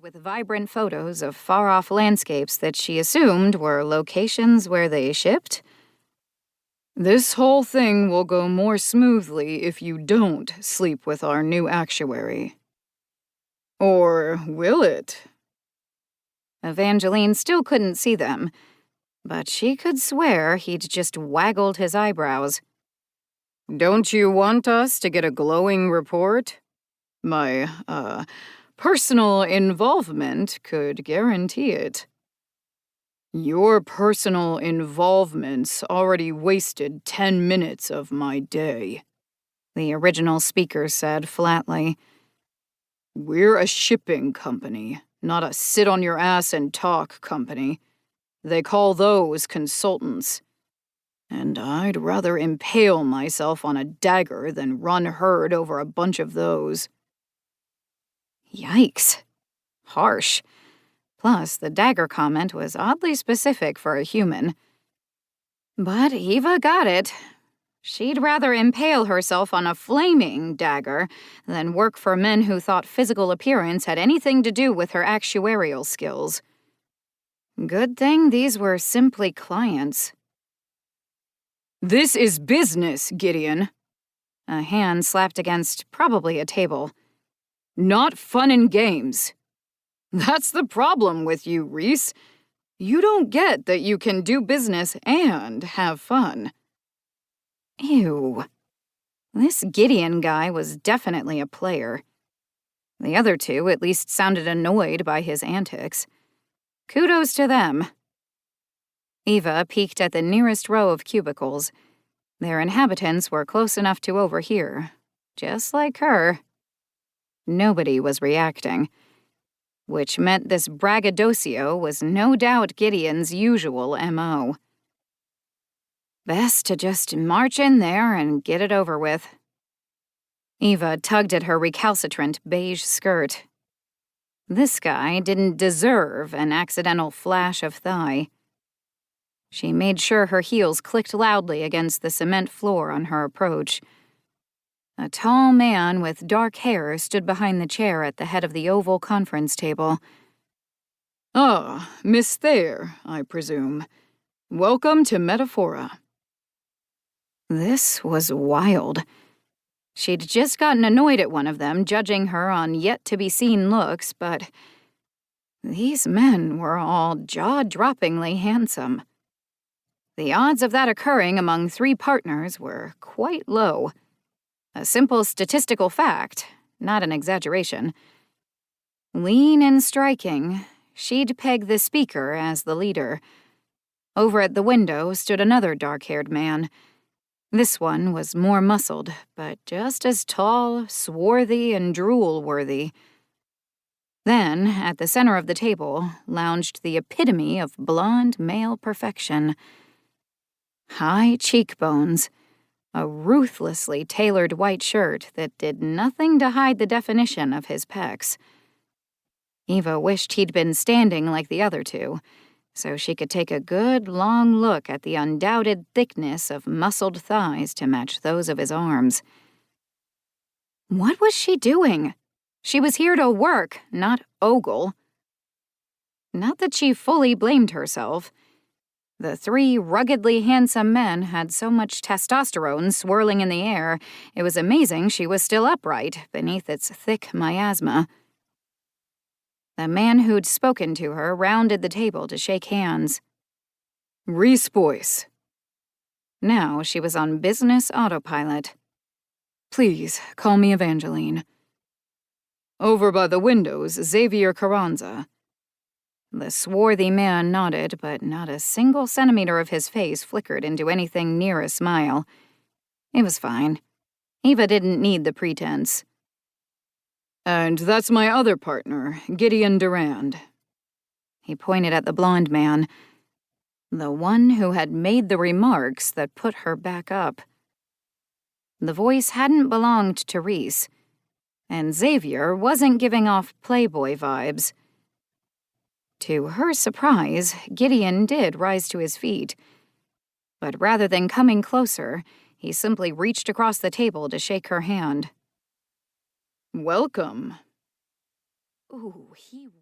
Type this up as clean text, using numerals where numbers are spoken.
with vibrant photos of far-off landscapes that she assumed were locations where they shipped. "This whole thing will go more smoothly if you don't sleep with our new actuary." "Or will it?" Evangeline still couldn't see them, but she could swear he'd just waggled his eyebrows. "Don't you want us to get a glowing report? My, personal involvement could guarantee it." "Your personal involvement's already wasted 10 minutes of my day," the original speaker said flatly. "We're a shipping company, not a sit-on-your-ass-and-talk company. They call those consultants. And I'd rather impale myself on a dagger than run herd over a bunch of those." Yikes. Harsh. Plus, the dagger comment was oddly specific for a human. But Eva got it. She'd rather impale herself on a flaming dagger than work for men who thought physical appearance had anything to do with her actuarial skills. Good thing these were simply clients. "This is business, Gideon." A hand slapped against probably a table. "Not fun and games. That's the problem with you, Reese. You don't get that you can do business and have fun." Ew. This Gideon guy was definitely a player. The other two at least sounded annoyed by his antics. Kudos to them. Eva peeked at the nearest row of cubicles. Their inhabitants were close enough to overhear, just like her. Nobody was reacting, which meant this braggadocio was no doubt Gideon's usual MO. Best to just march in there and get it over with. Eva tugged at her recalcitrant beige skirt. This guy didn't deserve an accidental flash of thigh. She made sure her heels clicked loudly against the cement floor on her approach. A tall man with dark hair stood behind the chair at the head of the oval conference table. "Ah, Miss Thayer, I presume. Welcome to Metaphora." This was wild. She'd just gotten annoyed at one of them, judging her on yet-to-be-seen looks, but these men were all jaw-droppingly handsome. The odds of that occurring among 3 partners were quite low. A simple statistical fact, not an exaggeration. Lean and striking, she'd peg the speaker as the leader. Over at the window stood another dark-haired man. This one was more muscled, but just as tall, swarthy, and drool-worthy. Then, at the center of the table, lounged the epitome of blonde male perfection. High cheekbones, a ruthlessly tailored white shirt that did nothing to hide the definition of his pecs. Eva wished he'd been standing like the other two, so she could take a good, long look at the undoubted thickness of muscled thighs to match those of his arms. What was she doing? She was here to work, not ogle. Not that she fully blamed herself. The 3 ruggedly handsome men had so much testosterone swirling in the air, it was amazing she was still upright beneath its thick miasma. The man who'd spoken to her rounded the table to shake hands. "Reese Boyce." Now she was on business autopilot. "Please, call me Evangeline." "Over by the windows, Xavier Carranza." The swarthy man nodded, but not a single centimeter of his face flickered into anything near a smile. It was fine. Eva didn't need the pretense. "And that's my other partner, Gideon Durand." He pointed at the blonde man, the one who had made the remarks that put her back up. The voice hadn't belonged to Reese, and Xavier wasn't giving off Playboy vibes. To her surprise, Gideon did rise to his feet. But rather than coming closer, he simply reached across the table to shake her hand. "Welcome." Ooh, he